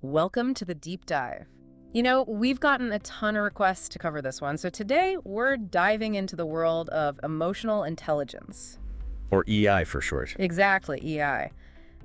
Welcome to the deep dive. We've gotten a ton of requests to cover this one, so today we're diving into the world of emotional intelligence. Or EI for short. Exactly, EI.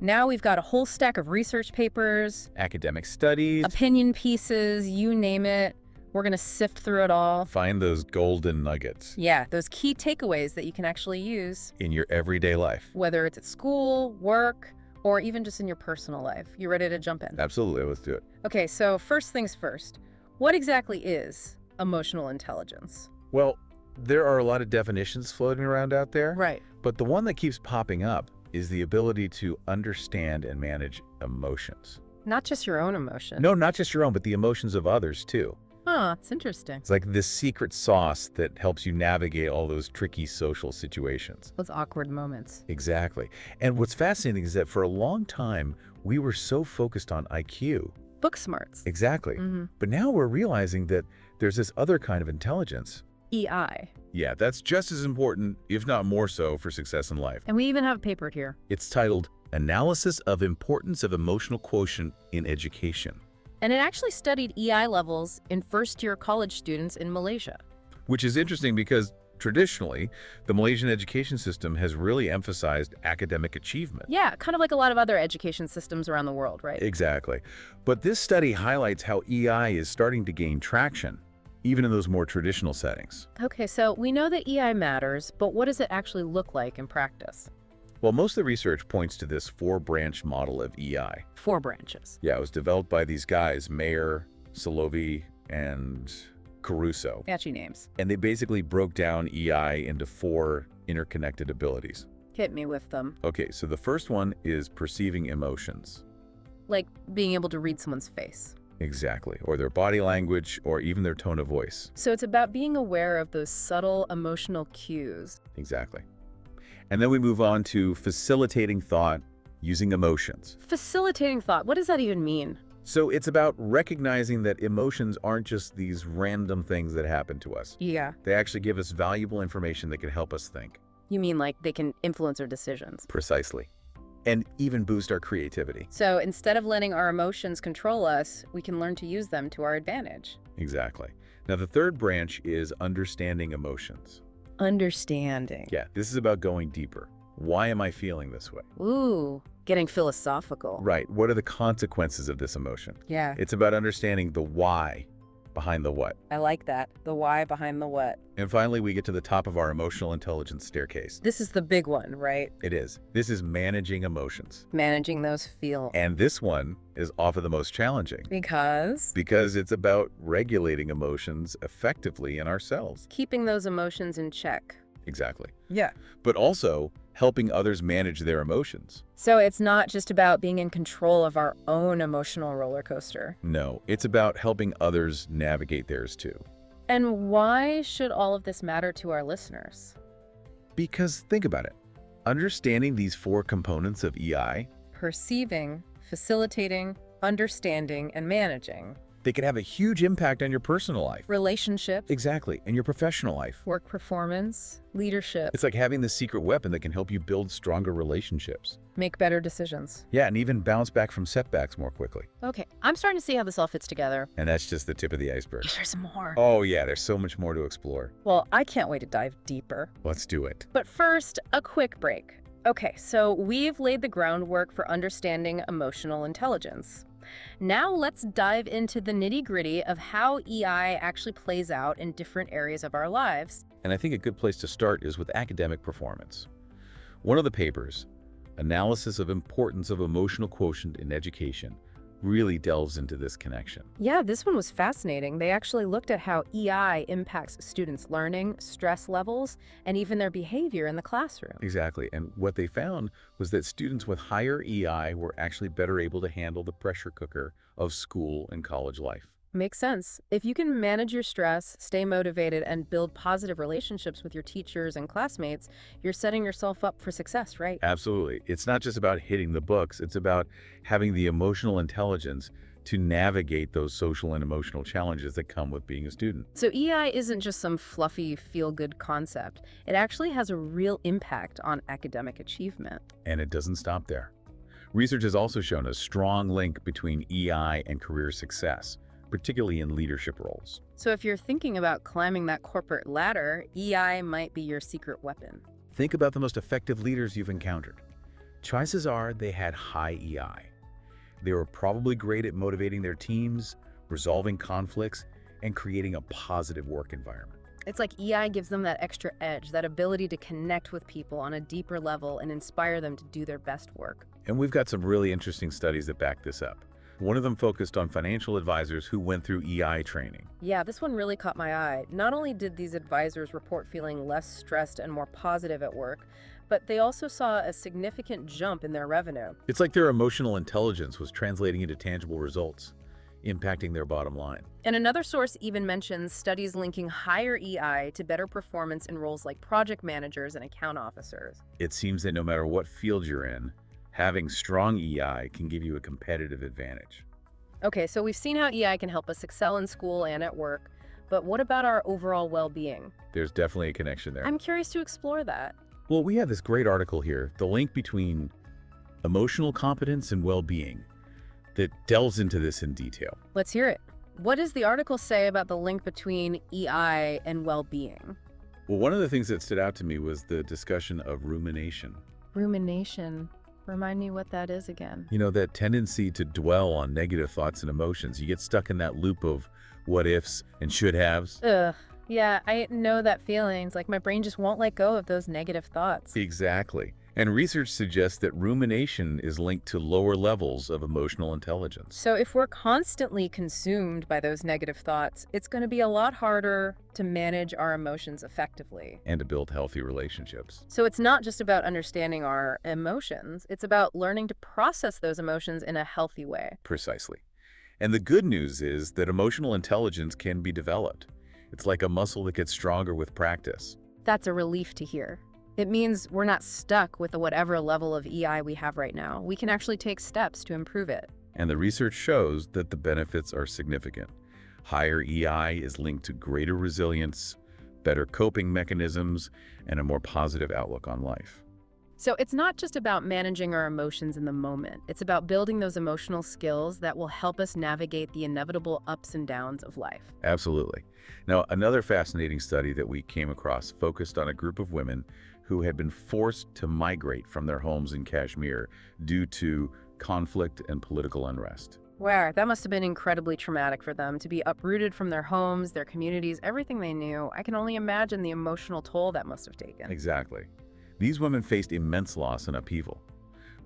Now we've got a whole stack of research papers, Academic studies. opinion pieces, you name it. We're going to sift through it all. Find those golden nuggets Yeah, those key takeaways that you can actually use, in your everyday life. whether it's at school, work, or even just in your personal life. You ready to jump in? Absolutely, let's do it. Okay, so first things first. What exactly is emotional intelligence? Well, there are a lot of definitions floating around out there, Right. but the one that keeps popping up is the ability to understand and manage emotions. Not just your own emotion. No, not just your own, but the emotions of others too. Huh, it's interesting. It's like this secret sauce that helps you navigate all those tricky social situations. Those awkward moments. Exactly. And what's fascinating is that for a long time, we were so focused on IQ. Book smarts. Exactly. Mm-hmm. But now we're realizing that there's this other kind of intelligence. EI. Yeah, that's just as important, if not more so, for success in life. And we even have a paper here. It's titled Analysis of Importance of Emotional Quotient in Education, And it actually studied EI levels in first-year college students in Malaysia. which is interesting because traditionally, the Malaysian education system has really emphasized academic achievement. Yeah, kind of like a lot of other education systems around the world, right? Exactly. But this study highlights how EI is starting to gain traction, even in those more traditional settings. Okay, so we know that EI matters, but what does it actually look like in practice? Well, most of the research points to this four-branch model of EI. 4 branches. Yeah, it was developed by these guys, Mayer, Solovi, and Caruso. Catchy names. And they basically broke down EI into 4 interconnected abilities. Hit me with them. Okay, so the first one is perceiving emotions. Like being able to read someone's face. Exactly. Or their body language, or even their tone of voice. So it's about being aware of those subtle emotional cues. Exactly. And then we move on to facilitating thought using emotions. Facilitating thought, what does that even mean? So it's about recognizing that emotions aren't just these random things that happen to us. Yeah. They actually give us valuable information that can help us think. You mean like they can influence our decisions. Precisely. And even boost our creativity. So instead of letting our emotions control us, we can learn to use them to our advantage. Exactly. Now, the third branch is understanding emotions. Understanding. Yeah, this is about going deeper. Why am I feeling this way? Ooh, getting philosophical. Right. What are the consequences of this emotion? Yeah, It's about understanding the why behind the what. I like that. The why behind the what. And finally, we get to the top of our emotional intelligence staircase. This is the big one, right? It is. This is managing emotions. Managing those feelings. And this one is often the most challenging because it's about regulating emotions effectively in ourselves. Keeping those emotions in check. Exactly. Yeah. But also helping others manage their emotions. So it's not just about being in control of our own emotional roller coaster. No, it's about helping others navigate theirs too. And why should all of this matter to our listeners? Because think about it. Understanding these 4 components of EI, Perceiving, facilitating, understanding, and managing. they can have a huge impact on your personal life. Relationships, Exactly. And your professional life. work performance, leadership, It's like having this secret weapon that can help you build stronger relationships. make better decisions. Yeah, and even bounce back from setbacks more quickly. Okay, I'm starting to see how this all fits together. And that's just the tip of the iceberg. There's more. Oh yeah, there's so much more to explore. Well, I can't wait to dive deeper. Let's do it. But first, a quick break. Okay, so we've laid the groundwork for understanding emotional intelligence. Now let's dive into the nitty-gritty of how EI actually plays out in different areas of our lives. And I think a good place to start is with academic performance. One of the papers, Analysis of Importance of Emotional Quotient in Education, really delves into this connection. Yeah, this one was fascinating. They actually looked at how EI impacts students' learning, stress levels, and even their behavior in the classroom. Exactly. And what they found was that students with higher EI were actually better able to handle the pressure cooker of school and college life. Makes sense. If you can manage your stress, stay motivated, and build positive relationships with your teachers and classmates, you're setting yourself up for success, right? Absolutely. It's not just about hitting the books. It's about having the emotional intelligence to navigate those social and emotional challenges that come with being a student. So EI isn't just some fluffy, feel-good concept. It actually has a real impact on academic achievement. And it doesn't stop there. Research has also shown a strong link between EI and career success, particularly in leadership roles. So if you're thinking about climbing that corporate ladder, EI might be your secret weapon. Think about the most effective leaders you've encountered. Chances are they had high EI. They were probably great at motivating their teams, resolving conflicts, and creating a positive work environment. It's like EI gives them that extra edge, that ability to connect with people on a deeper level and inspire them to do their best work. And we've got some really interesting studies that back this up. One of them focused on financial advisors who went through EI training. Yeah, this one really caught my eye. Not only did these advisors report feeling less stressed and more positive at work, but they also saw a significant jump in their revenue. It's like their emotional intelligence was translating into tangible results, impacting their bottom line. And another source even mentions studies linking higher EI to better performance in roles like project managers and account officers. It seems that no matter what field you're in, having strong EI can give you a competitive advantage. Okay, so we've seen how EI can help us excel in school and at work, but what about our overall well-being? There's definitely a connection there. I'm curious to explore that. Well, we have this great article here, the link between emotional competence and well-being, that delves into this in detail. Let's hear it. What does the article say about the link between EI and well-being? Well, one of the things that stood out to me was the discussion of rumination. Rumination. Remind me what that is again. You know, that tendency to dwell on negative thoughts and emotions. You get stuck in that loop of what ifs and should haves. Ugh. Yeah, I know that feeling. It's like my brain just won't let go of those negative thoughts. Exactly. And research suggests that rumination is linked to lower levels of emotional intelligence. So if we're constantly consumed by those negative thoughts, it's going to be a lot harder to manage our emotions effectively. And to build healthy relationships. So it's not just about understanding our emotions, it's about learning to process those emotions in a healthy way. Precisely. And the good news is that emotional intelligence can be developed. It's like a muscle that gets stronger with practice. That's a relief to hear. It means we're not stuck with whatever level of EI we have right now. We can actually take steps to improve it. And the research shows that the benefits are significant. Higher EI is linked to greater resilience, better coping mechanisms, and a more positive outlook on life. So it's not just about managing our emotions in the moment. It's about building those emotional skills that will help us navigate the inevitable ups and downs of life. Absolutely. Now, another fascinating study that we came across focused on a group of women who had been forced to migrate from their homes in Kashmir due to conflict and political unrest. Wow, that must have been incredibly traumatic for them to be uprooted from their homes, their communities, everything they knew. I can only imagine the emotional toll that must have taken. Exactly. These women faced immense loss and upheaval.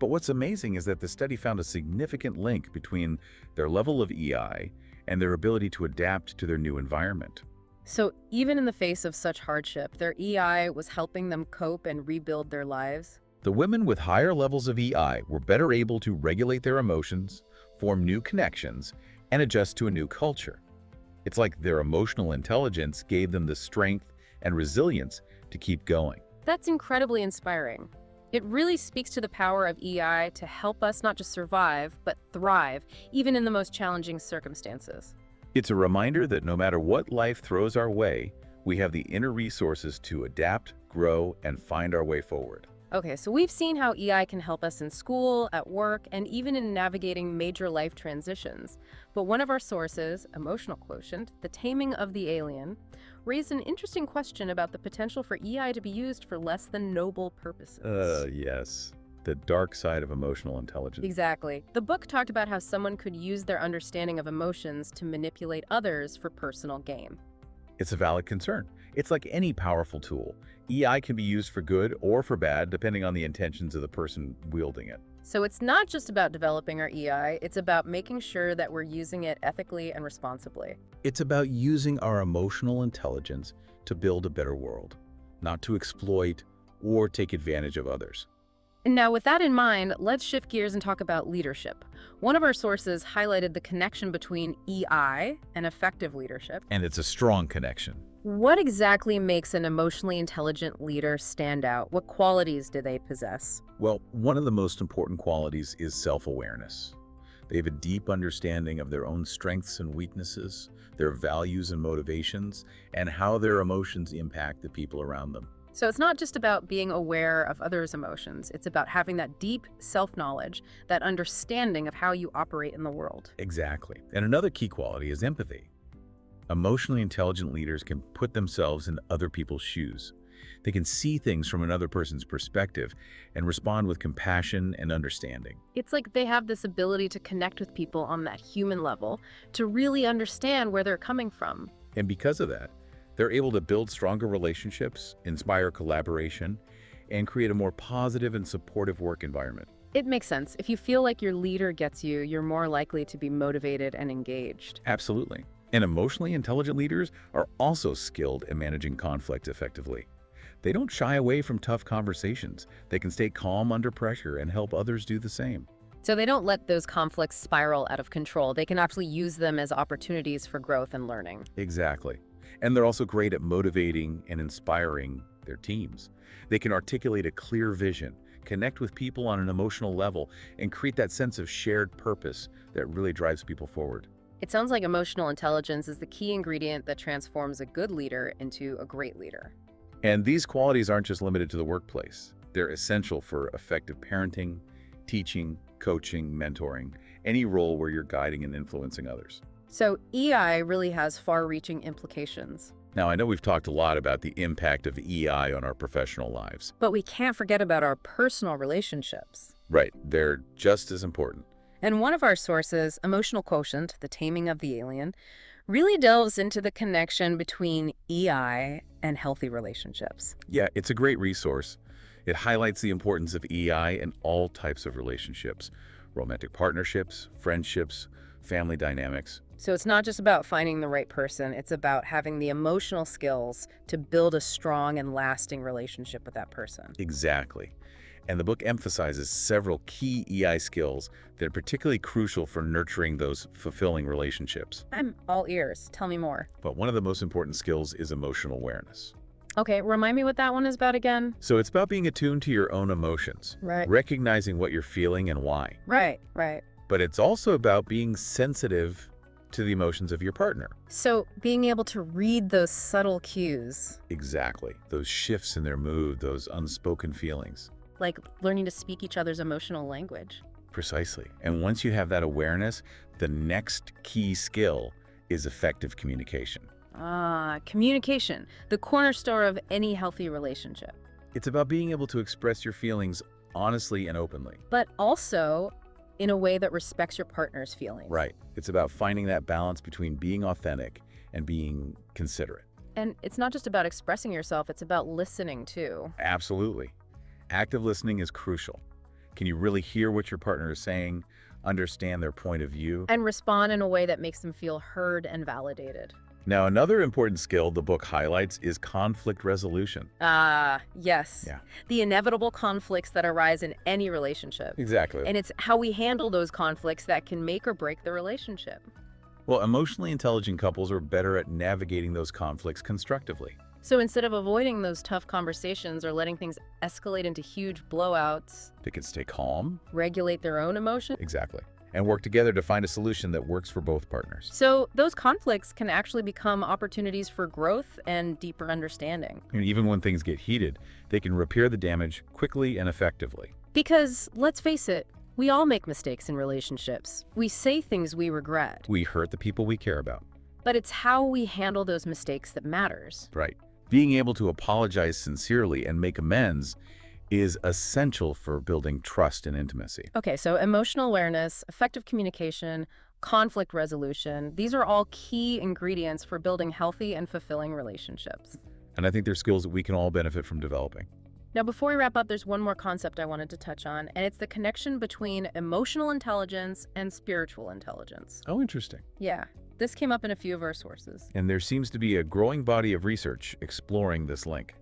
But what's amazing is that the study found a significant link between their level of EI and their ability to adapt to their new environment. So even in the face of such hardship, their EI was helping them cope and rebuild their lives? The women with higher levels of EI were better able to regulate their emotions, form new connections, and adjust to a new culture. It's like their emotional intelligence gave them the strength and resilience to keep going. That's incredibly inspiring. It really speaks to the power of EI to help us not just survive, but thrive, even in the most challenging circumstances. It's a reminder that no matter what life throws our way, we have the inner resources to adapt, grow, and find our way forward. Okay, so we've seen how EI can help us in school, at work, and even in navigating major life transitions. But one of our sources, Emotional Quotient, The Taming of the Alien, raised an interesting question about the potential for EI to be used for less than noble purposes. Yes. The dark side of emotional intelligence. Exactly. The book talked about how someone could use their understanding of emotions to manipulate others for personal gain. It's a valid concern. It's like any powerful tool. EI can be used for good or for bad, depending on the intentions of the person wielding it. So it's not just about developing our EI, it's about making sure that we're using it ethically and responsibly. It's about using our emotional intelligence to build a better world, not to exploit or take advantage of others. And now, with that in mind, let's shift gears and talk about leadership. One of our sources highlighted the connection between EI and effective leadership. And it's a strong connection. What exactly makes an emotionally intelligent leader stand out? What qualities do they possess? Well, one of the most important qualities is self-awareness. They have a deep understanding of their own strengths and weaknesses, their values and motivations, and how their emotions impact the people around them. So it's not just about being aware of others' emotions, it's about having that deep self-knowledge, that understanding of how you operate in the world. Exactly. And another key quality is empathy. Emotionally intelligent leaders can put themselves in other people's shoes. They can see things from another person's perspective and respond with compassion and understanding. It's like they have this ability to connect with people on that human level, to really understand where they're coming from. And because of that, they're able to build stronger relationships, inspire collaboration, and create a more positive and supportive work environment. It makes sense. If you feel like your leader gets you, you're more likely to be motivated and engaged. Absolutely. And emotionally intelligent leaders are also skilled at managing conflict effectively. They don't shy away from tough conversations. They can stay calm under pressure and help others do the same. So they don't let those conflicts spiral out of control. They can actually use them as opportunities for growth and learning. Exactly. And they're also great at motivating and inspiring their teams. They can articulate a clear vision, connect with people on an emotional level, and create that sense of shared purpose that really drives people forward. It sounds like emotional intelligence is the key ingredient that transforms a good leader into a great leader. And these qualities aren't just limited to the workplace. They're essential for effective parenting, teaching, coaching, mentoring, any role where you're guiding and influencing others. So EI really has far-reaching implications. Now, I know we've talked a lot about the impact of EI on our professional lives. But we can't forget about our personal relationships. Right, they're just as important. And one of our sources, Emotional Quotient, The Taming of the Alien, really delves into the connection between EI and healthy relationships. Yeah, it's a great resource. It highlights the importance of EI in all types of relationships, romantic partnerships, friendships, family dynamics. So it's not just about finding the right person, it's about having the emotional skills to build a strong and lasting relationship with that person. Exactly. And the book emphasizes several key EI skills that are particularly crucial for nurturing those fulfilling relationships. I'm all ears. Tell me more. But one of the most important skills is emotional awareness. Okay, remind me what that one is about again. So it's about being attuned to your own emotions, Right. recognizing what you're feeling and why. Right. But it's also about being sensitive to the emotions of your partner. So being able to read those subtle cues, Exactly. Those shifts in their mood, those unspoken feelings. like learning to speak each other's emotional language. Precisely. And once you have that awareness, the next key skill is effective communication. Communication, the cornerstone of any healthy relationship. It's about being able to express your feelings honestly and openly. But also in a way that respects your partner's feelings. Right. It's about finding that balance between being authentic and being considerate. And it's not just about expressing yourself, it's about listening too. Absolutely. Active listening is crucial. Can you really hear what your partner is saying, understand their point of view? And respond in a way that makes them feel heard and validated. Now, another important skill the book highlights is conflict resolution. Yes. Yeah. The inevitable conflicts that arise in any relationship. Exactly. And it's how we handle those conflicts that can make or break the relationship. Well, emotionally intelligent couples are better at navigating those conflicts constructively. So instead of avoiding those tough conversations or letting things escalate into huge blowouts, They can stay calm. regulate their own emotions. Exactly. And work together to find a solution that works for both partners. So those conflicts can actually become opportunities for growth and deeper understanding. And even when things get heated, they can repair the damage quickly and effectively. Because, let's face it, we all make mistakes in relationships. We say things we regret, We hurt the people we care about. but it's how we handle those mistakes that matters. Right. Being able to apologize sincerely and make amends is essential for building trust and intimacy. Okay, so emotional awareness, effective communication, conflict resolution, these are all key ingredients for building healthy and fulfilling relationships. And I think they're skills that we can all benefit from developing. Now, before we wrap up, there's one more concept I wanted to touch on, and it's the connection between emotional intelligence and spiritual intelligence. Oh, interesting. Yeah, this came up in a few of our sources. And there seems to be a growing body of research exploring this link.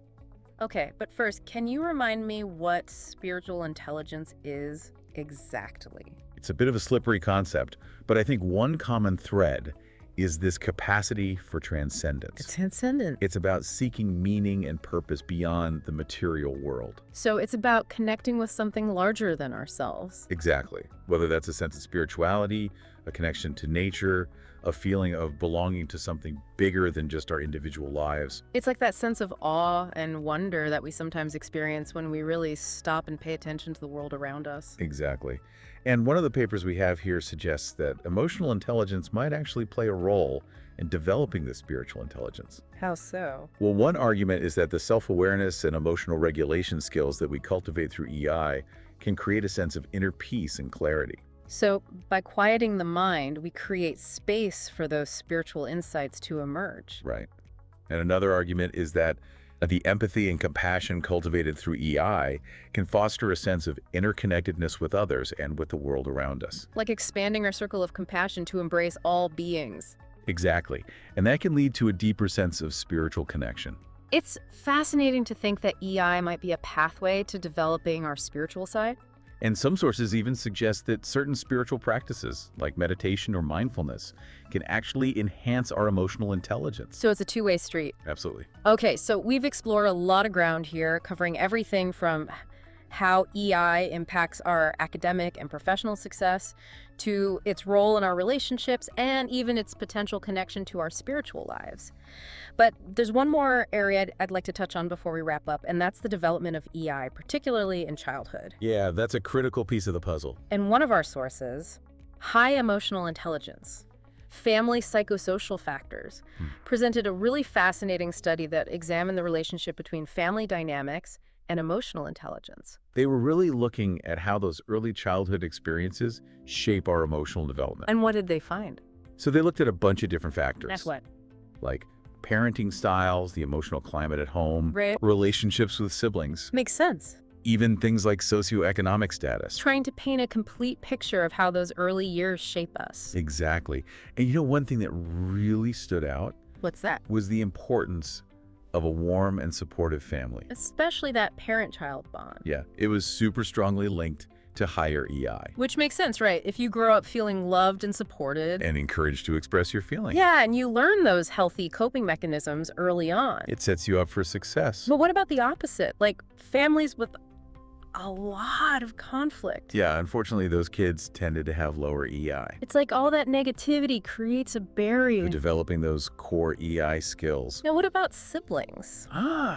Okay, but first, can you remind me what spiritual intelligence is exactly? It's a bit of a slippery concept, but I think one common thread is this capacity for transcendence. Transcendent. It's about seeking meaning and purpose beyond the material world. So it's about connecting with something larger than ourselves. Exactly. Whether that's a sense of spirituality, a connection to nature, a feeling of belonging to something bigger than just our individual lives. It's like that sense of awe and wonder that we sometimes experience when we really stop and pay attention to the world around us. Exactly. And one of the papers we have here suggests that emotional intelligence might actually play a role in developing this spiritual intelligence. How so? Well, one argument is that the self-awareness and emotional regulation skills that we cultivate through EI can create a sense of inner peace and clarity. So by quieting the mind, we create space for those spiritual insights to emerge. Right. And another argument is that the empathy and compassion cultivated through EI can foster a sense of interconnectedness with others and with the world around us. Like expanding our circle of compassion to embrace all beings. Exactly. And that can lead to a deeper sense of spiritual connection. It's fascinating to think that EI might be a pathway to developing our spiritual side. And some sources even suggest that certain spiritual practices, like meditation or mindfulness, can actually enhance our emotional intelligence. So it's a two-way street. Absolutely. Okay, so we've explored a lot of ground here, covering everything from how EI impacts our academic and professional success to its role in our relationships and even its potential connection to our spiritual lives. But there's one more area I'd like to touch on before we wrap up, and that's the development of EI, particularly in childhood. Yeah, that's a critical piece of the puzzle. And one of our sources, high emotional intelligence, family psychosocial factors, presented a really fascinating study that examined the relationship between family dynamics and emotional intelligence. They were really looking at how those early childhood experiences shape our emotional development. And what did they find? So they looked at a bunch of different factors. That's what? Like parenting styles, the emotional climate at home, Right. relationships with siblings, Makes sense. even things like socioeconomic status. Trying to paint a complete picture of how those early years shape us. Exactly. And you know, one thing that really stood out What's that? was the importance of a warm and supportive family. Especially that parent-child bond. Yeah, it was super strongly linked to higher EI Which makes sense, right? If you grow up feeling loved and supported. and encouraged to express your feelings. Yeah, and you learn those healthy coping mechanisms early on. It sets you up for success. But what about the opposite? Like families with a lot of conflict. Yeah, unfortunately, those kids tended to have lower EI. It's like all that negativity creates a barrier. So developing those core EI skills. Now, what about siblings?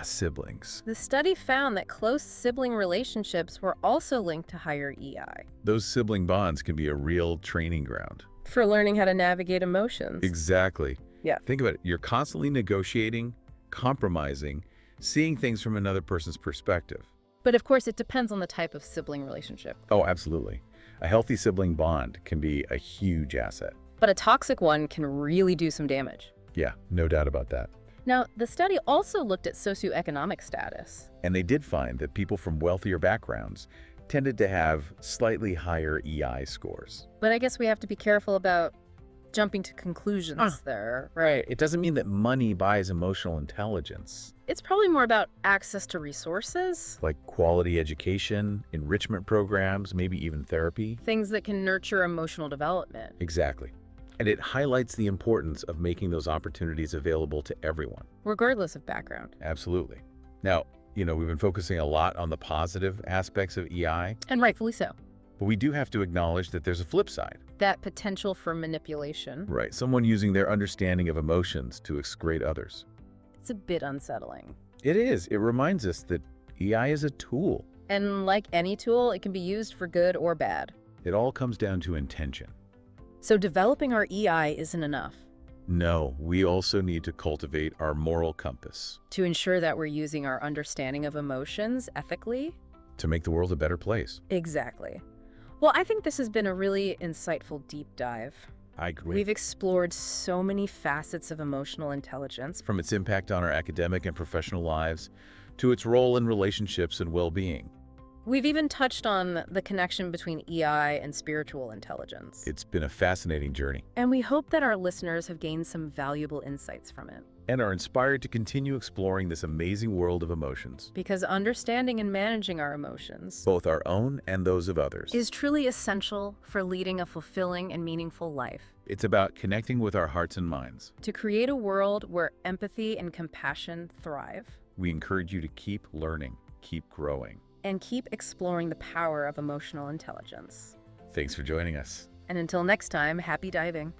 Siblings. The study found that close sibling relationships were also linked to higher EI Those sibling bonds can be a real training ground. for learning how to navigate emotions. Exactly. Yeah. Think about it. You're constantly negotiating, compromising, seeing things from another person's perspective. But of course, it depends on the type of sibling relationship. Oh, absolutely. A healthy sibling bond can be a huge asset. But a toxic one can really do some damage. Yeah, no doubt about that. Now, the study also looked at socioeconomic status. And they did find that people from wealthier backgrounds tended to have slightly higher EI scores. But I guess we have to be careful about jumping to conclusions there. Right. It doesn't mean that money buys emotional intelligence. It's probably more about access to resources, Like quality education, enrichment programs, maybe even therapy. things that can nurture emotional development. Exactly. And it highlights the importance of making those opportunities available to everyone. Regardless of background. Absolutely. Now, we've been focusing a lot on the positive aspects of EI, And rightfully so. but we do have to acknowledge that there's a flip side. That potential for manipulation. Right. Someone using their understanding of emotions to excrete others. It's a bit unsettling. It is. It reminds us that EI is a tool. And like any tool, it can be used for good or bad. It all comes down to intention. So developing our EI isn't enough No, we also need to cultivate our moral compass to ensure that we're using our understanding of emotions ethically. to make the world a better place. Exactly. Well, I think this has been a really insightful deep dive. I agree. We've explored so many facets of emotional intelligence. From its impact on our academic and professional lives to its role in relationships and well-being. We've even touched on the connection between EI and spiritual intelligence. It's been a fascinating journey And we hope that our listeners have gained some valuable insights from it. and are inspired to continue exploring this amazing world of emotions, Because understanding and managing our emotions both our own and those of others. is truly essential for leading a fulfilling and meaningful life. It's about connecting with our hearts and minds. To create a world where empathy and compassion thrive, We encourage you to keep learning, keep growing. and keep exploring the power of emotional intelligence. Thanks for joining us. And until next time, happy diving.